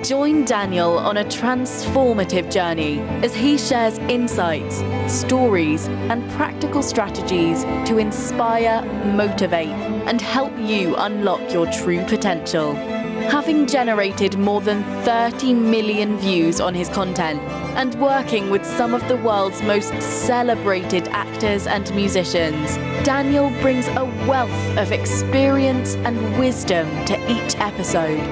Join Daniel on a transformative journey as he shares insights, stories, and practical strategies to inspire, motivate, and help you unlock your true potential. Having generated more than 30 million views on his content and working with some of the world's most celebrated actors and musicians, Daniel brings a wealth of experience and wisdom to each episode.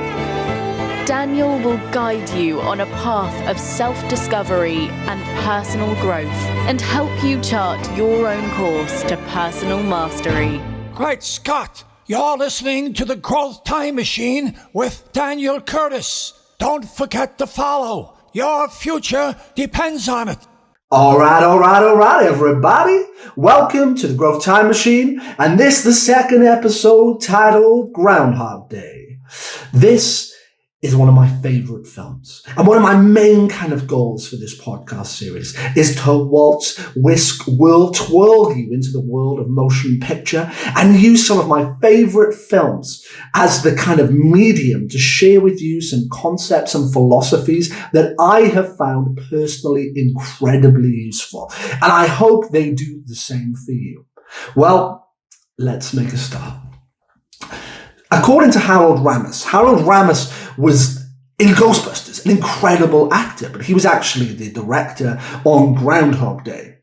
Daniel will guide you on a path of self-discovery and personal growth and help you chart your own course to personal mastery. Great Scott! You're listening to the Growth Time Machine with Daniel Curtis. Don't forget to follow. Your future depends on it. All right, everybody. Welcome to the Growth Time Machine, and this the second episode titled Groundhog Day. This is one of my favorite films. And one of my main kind of goals for this podcast series is to waltz, whisk, whirl, twirl you into the world of motion picture and use some of my favorite films as the kind of medium to share with you some concepts and philosophies that I have found personally incredibly useful. And I hope they do the same for you. Well, let's make a start. According to Harold Ramis was in Ghostbusters, an incredible actor, but he was actually the director on Groundhog Day.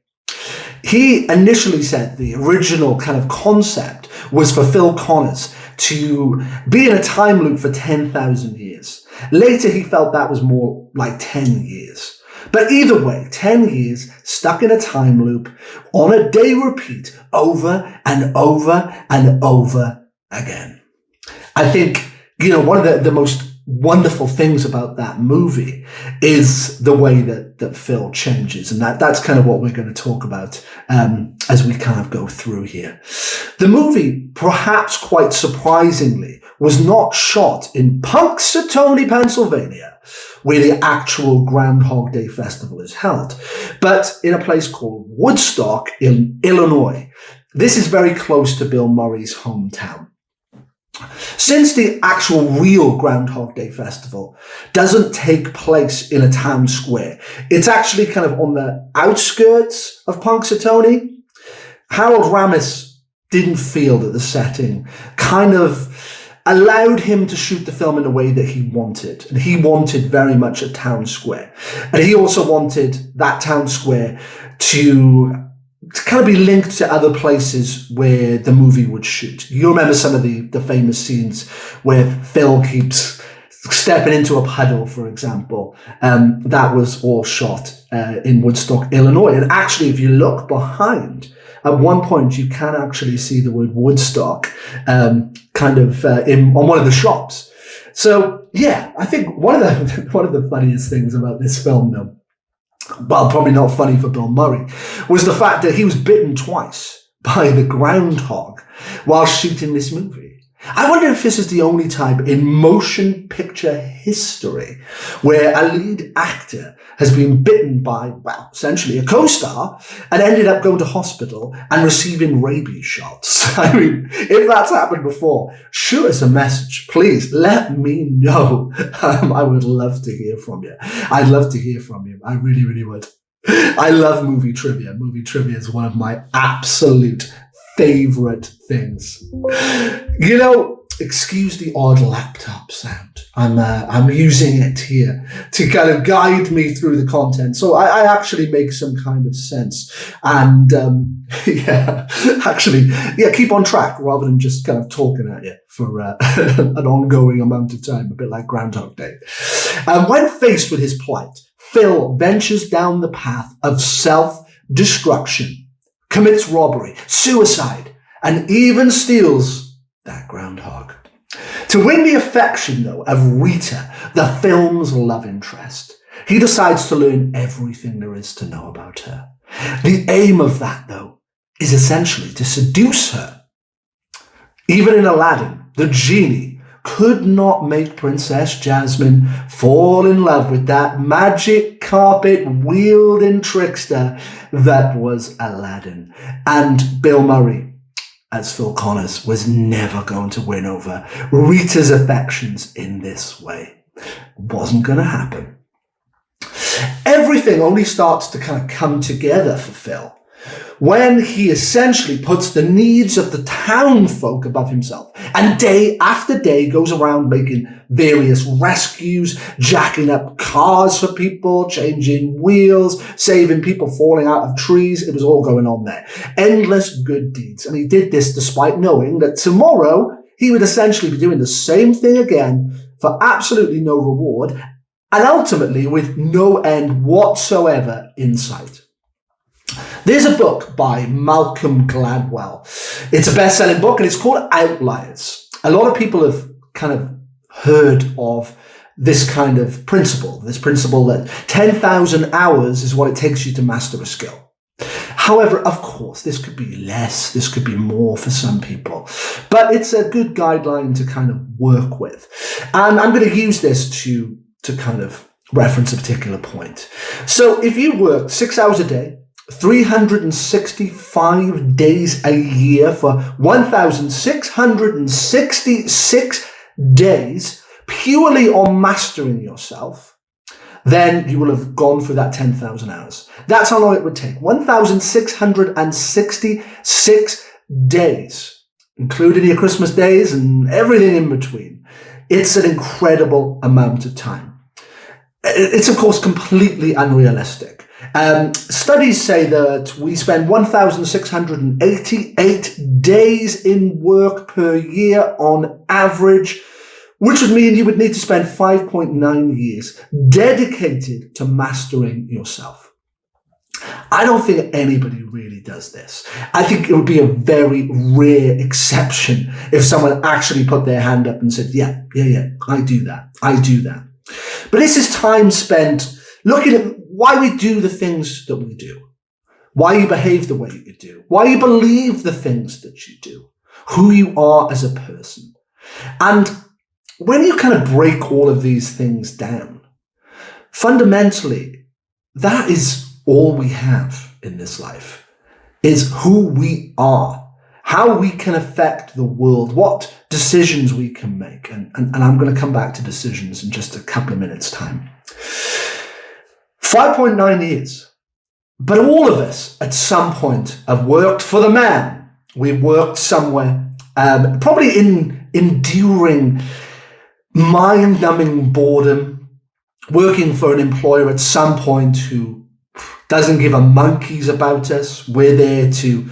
He initially said the original kind of concept was for Phil Connors to be in a time loop for 10,000 years. Later, he felt that was more like 10 years. But either way, 10 years stuck in a time loop on a day repeat over and over and over again. I think, one of the most wonderful things about that movie is the way that Phil changes. And that's kind of what we're going to talk about as we kind of go through here. The movie, perhaps quite surprisingly, was not shot in Punxsutawney, Pennsylvania, where the actual Groundhog Day Festival is held, but in a place called Woodstock in Illinois. This is very close to Bill Murray's hometown. Since the actual real Groundhog Day Festival doesn't take place in a town square, it's actually kind of on the outskirts of Punxsutawney, Harold Ramis didn't feel that the setting kind of allowed him to shoot the film in the way that he wanted. And he wanted very much a town square. And he also wanted that town square to kind of be linked to other places where the movie would shoot. You remember some of the famous scenes where Phil keeps stepping into a puddle, for example. That was all shot in Woodstock, Illinois. And actually, if you look behind, at one point you can actually see the word Woodstock on one of the shops. So yeah, I think one of the funniest things about this film, though, well, probably not funny for Bill Murray, was the fact that he was bitten twice by the groundhog while shooting this movie. I wonder if this is the only time in motion picture history where a lead actor has been bitten by, well, essentially a co-star and ended up going to hospital and receiving rabies shots. I mean, if that's happened before, shoot us a message. Please let me know. I would love to hear from you. I'd love to hear from you. I really, really would. I love movie trivia. Movie trivia is one of my absolute favorite things. Excuse the odd laptop sound. I'm using it here to kind of guide me through the content, so I actually make some kind of sense. And keep on track rather than just kind of talking at you for an ongoing amount of time, a bit like Groundhog Day. When faced with his plight, Phil ventures down the path of self-destruction, commits robbery, suicide, and even steals that groundhog. To win the affection, though, of Rita, the film's love interest, he decides to learn everything there is to know about her. The aim of that, though, is essentially to seduce her. Even in Aladdin, the genie could not make Princess Jasmine fall in love with that magic carpet wielding trickster that was Aladdin. And Bill Murray, as Phil Connors, was never going to win over Rita's affections in this way. Wasn't going to happen. Everything only starts to kind of come together for Phil when he essentially puts the needs of the town folk above himself, and day after day goes around making various rescues, jacking up cars for people, changing wheels, saving people falling out of trees. It was all going on there. Endless good deeds. And he did this despite knowing that tomorrow he would essentially be doing the same thing again for absolutely no reward, and ultimately with no end whatsoever in sight. There's a book by Malcolm Gladwell. It's a best-selling book, and it's called Outliers. A lot of people have kind of heard of this kind of principle, that 10,000 hours is what it takes you to master a skill. However, of course, this could be less, this could be more for some people, but it's a good guideline to kind of work with. And I'm going to use this to kind of reference a particular point. So if you work 6 hours a day, 365 days a year for 1,666 days purely on mastering yourself, then you will have gone through that 10,000 hours. That's how long it would take. 1,666 days, including your Christmas days and everything in between. It's an incredible amount of time. It's, of course, completely unrealistic. Studies say that we spend 1,688 days in work per year on average, which would mean you would need to spend 5.9 years dedicated to mastering yourself. I don't think anybody really does this. I think it would be a very rare exception if someone actually put their hand up and said, yeah, I do that. But this is time spent looking at why we do the things that we do, why you behave the way you do, why you believe the things that you do, who you are as a person. And when you kind of break all of these things down, fundamentally, that is all we have in this life, is who we are, how we can affect the world, what decisions we can make. And I'm going to come back to decisions in just a couple of minutes' time. 5.9 years. But all of us at some point have worked for the man. We've worked somewhere, probably in enduring, mind-numbing boredom, working for an employer at some point who doesn't give a monkey's about us. We're there to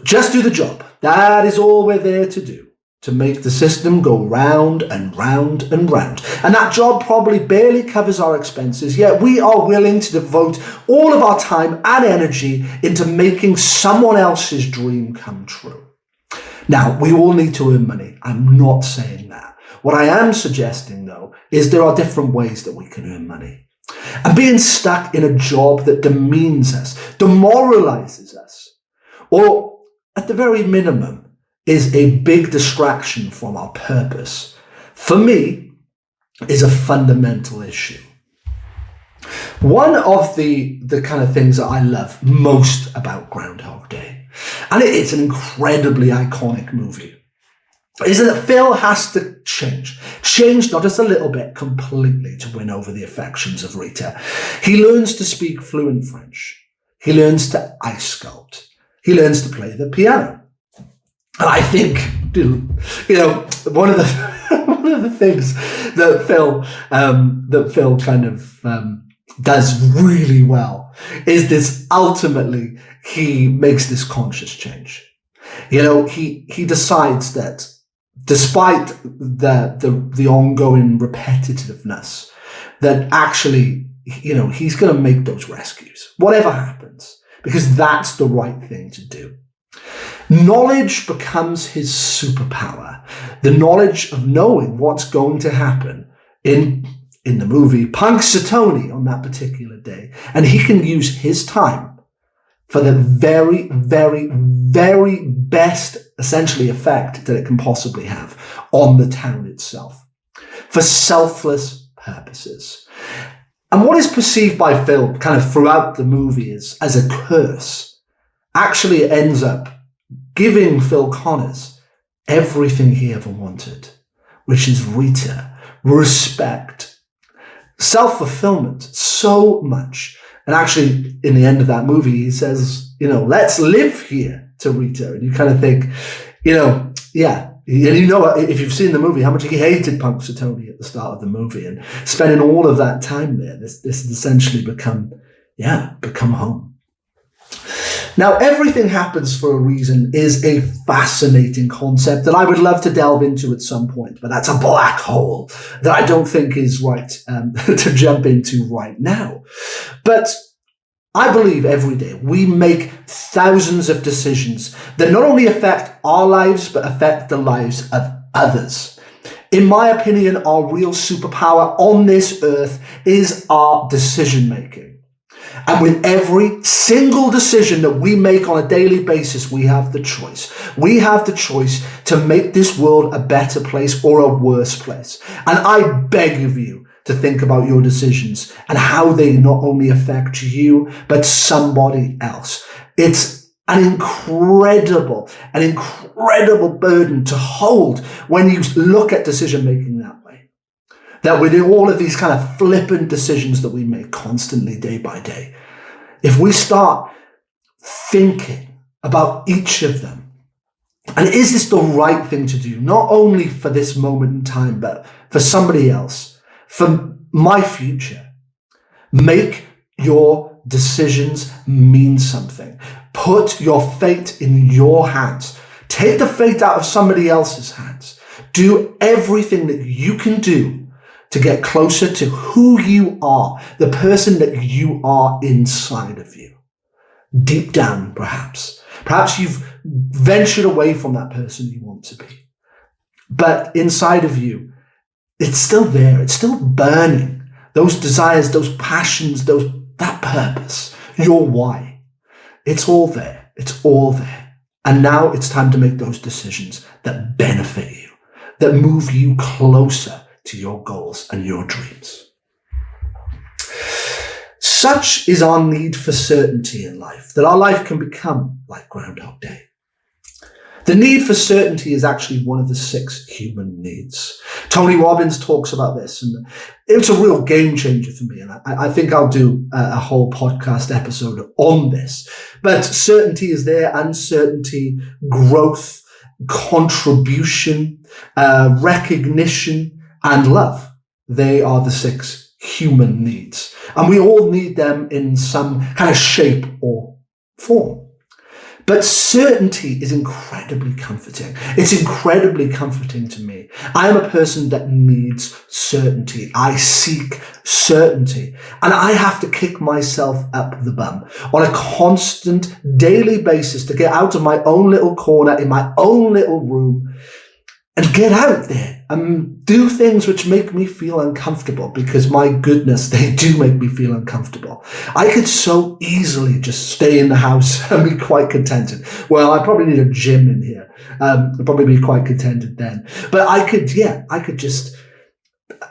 just do the job. That is all we're there to do, to make the system go round and round and round. And that job probably barely covers our expenses, yet we are willing to devote all of our time and energy into making someone else's dream come true. Now, we all need to earn money. I'm not saying that. What I am suggesting, though, is there are different ways that we can earn money. And being stuck in a job that demeans us, demoralizes us, or at the very minimum, is a big distraction from our purpose, for me, is a fundamental issue. One of the kind of things that I love most about Groundhog Day, and it's an incredibly iconic movie, is that Phil has to change not just a little bit, completely, to win over the affections of Rita. He learns to speak fluent French. He learns to ice sculpt. He learns to play the piano. And I think, one of the things that Phil kind of does really well is this. Ultimately, he makes this conscious change. He decides that despite the ongoing repetitiveness, that actually, he's going to make those rescues, whatever happens, because that's the right thing to do. Knowledge becomes his superpower. The knowledge of knowing what's going to happen in the movie Punxsutawney on that particular day. And he can use his time for the very, very, very best, essentially, effect that it can possibly have on the town itself, for selfless purposes. And what is perceived by Phil kind of throughout the movie as a curse, actually it ends up giving Phil Connors everything he ever wanted, which is Rita, respect, self-fulfillment, so much. And actually, in the end of that movie, he says, let's live here to Rita. And you kind of think, yeah. And if you've seen the movie, how much he hated Punxsutawney at the start of the movie, and spending all of that time there, this has essentially become home. Now, everything happens for a reason is a fascinating concept that I would love to delve into at some point, but that's a black hole that I don't think is right to jump into right now. But I believe every day we make thousands of decisions that not only affect our lives, but affect the lives of others. In my opinion, our real superpower on this earth is our decision making. And with every single decision that we make on a daily basis, we have the choice. We have the choice to make this world a better place or a worse place. And I beg of you to think about your decisions and how they not only affect you, but somebody else. It's an incredible burden to hold when you look at decision making that way. That with all of these kind of flippant decisions that we make constantly day by day, if we start thinking about each of them, and is this the right thing to do, not only for this moment in time, but for somebody else, for my future, make your decisions mean something. Put your fate in your hands. Take the fate out of somebody else's hands. Do everything that you can do to get closer to who you are, the person that you are inside of you. Deep down, perhaps. Perhaps you've ventured away from that person you want to be. But inside of you, it's still there. It's still burning. Those desires, those passions, that purpose, your why. It's all there. It's all there. And now it's time to make those decisions that benefit you, that move you closer to your goals and your dreams. Such is our need for certainty in life, that our life can become like Groundhog Day. The need for certainty is actually one of the 6 human needs. Tony Robbins talks about this, and it's a real game changer for me. And I think I'll do a whole podcast episode on this. But certainty is there, uncertainty, growth, contribution, recognition, and love. They are the 6 human needs. And we all need them in some kind of shape or form. But certainty is incredibly comforting. It's incredibly comforting to me. I am a person that needs certainty. I seek certainty. And I have to kick myself up the bum on a constant daily basis to get out of my own little corner in my own little room and get out there and do things which make me feel uncomfortable, because my goodness, they do make me feel uncomfortable. I could so easily just stay in the house and be quite contented. Well, I probably need a gym in here. I'd probably be quite contented then. But I could just,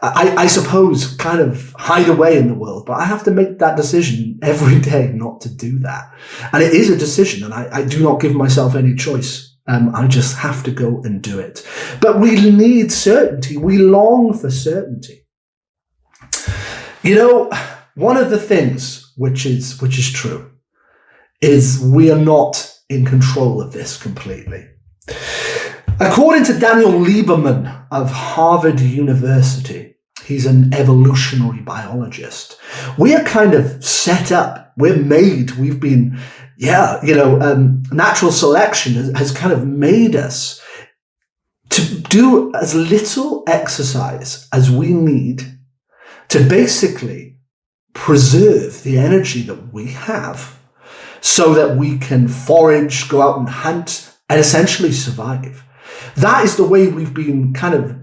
I suppose, kind of hide away in the world. But I have to make that decision every day not to do that. And it is a decision, and I do not give myself any choice. I just have to go and do it. But we need certainty. We long for certainty. One of the things which is true is we are not in control of this completely. According to Daniel Lieberman of Harvard University, he's an evolutionary biologist. We are kind of set up. We're made. We've been natural selection has kind of made us to do as little exercise as we need to basically preserve the energy that we have so that we can forage, go out and hunt, and essentially survive. That is the way we've been kind of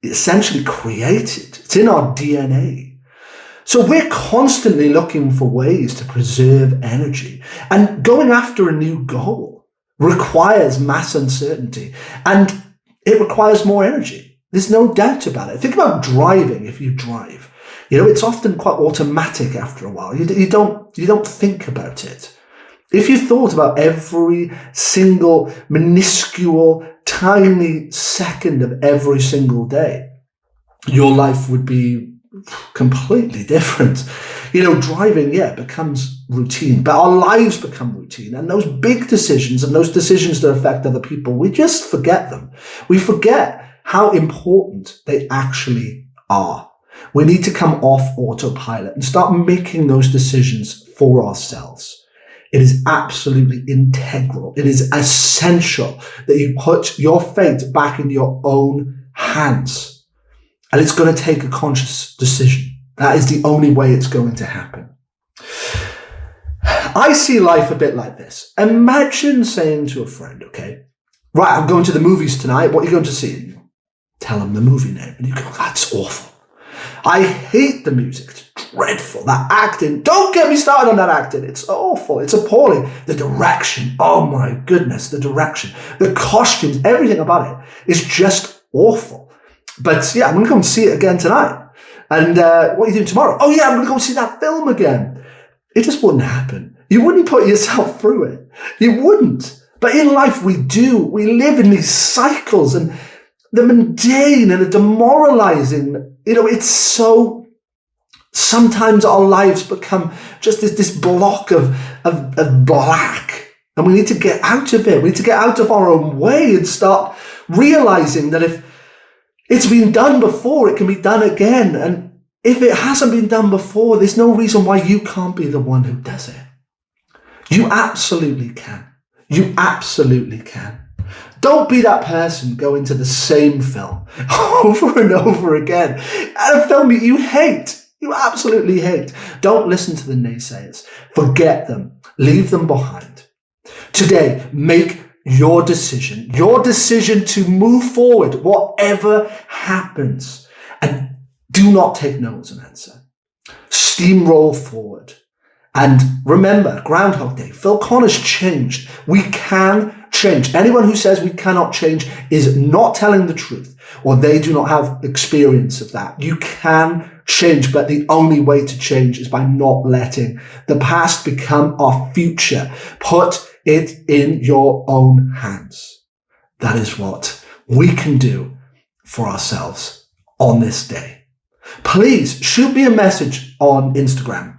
essentially created. It's in our DNA. So we're constantly looking for ways to preserve energy, and going after a new goal requires mass uncertainty, and it requires more energy. There's no doubt about it. Think about driving. If you drive, it's often quite automatic after a while. You don't think about it. If you thought about every single minuscule, tiny second of every single day, your life would be completely different. Driving, becomes routine, but our lives become routine. And those big decisions and those decisions that affect other people, we just forget them. We forget how important they actually are. We need to come off autopilot and start making those decisions for ourselves. It is absolutely integral. It is essential that you put your fate back in your own hands. And it's going to take a conscious decision. That is the only way it's going to happen. I see life a bit like this. Imagine saying to a friend, okay, right, I'm going to the movies tonight. What are you going to see? Tell them the movie name. And you go, that's awful. I hate the music. It's dreadful. That acting. Don't get me started on that acting. It's awful. It's appalling. The direction. Oh my goodness. The direction. The costumes. Everything about it is just awful. But I'm going to go and see it again tonight. And what are you doing tomorrow? Oh yeah, I'm going to go see that film again. It just wouldn't happen. You wouldn't put yourself through it. You wouldn't. But in life we do. We live in these cycles, and the mundane and the demoralizing, it's so, sometimes our lives become just this block of black. And we need to get out of it. We need to get out of our own way and start realizing that if it's been done before, it can be done again. And if it hasn't been done before, there's no reason why you can't be the one who does it. You absolutely can. You absolutely can. Don't be that person going to the same film over and over again. And a film you hate. You absolutely hate. Don't listen to the naysayers. Forget them. Leave them behind. Today, make your decision to move forward, whatever happens. And do not take no as an answer. Steamroll forward. And remember, Groundhog Day, Phil Connor's changed. We can change. Anyone who says we cannot change is not telling the truth, or they do not have experience of that. You can change, but the only way to change is by not letting the past become our future. Put it in your own hands. That is what we can do for ourselves on this day. Please shoot me a message on Instagram.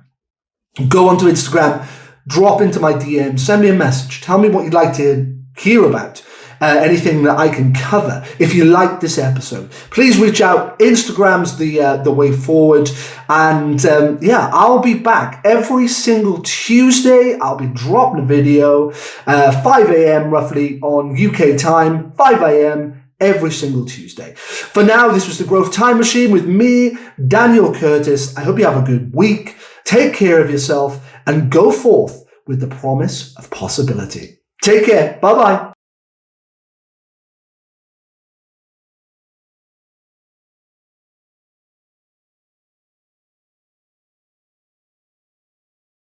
Go onto Instagram, drop into my DM, send me a message. Tell me what you'd like to hear about. Anything that I can cover. If you like this episode, please reach out. Instagram's the way forward. And I'll be back every single Tuesday. I'll be dropping a video, 5 a.m. roughly on UK time, 5 a.m. every single Tuesday. For now, this was the Growth Time Machine with me, Daniel Curtis. I hope you have a good week. Take care of yourself and go forth with the promise of possibility. Take care. Bye-bye.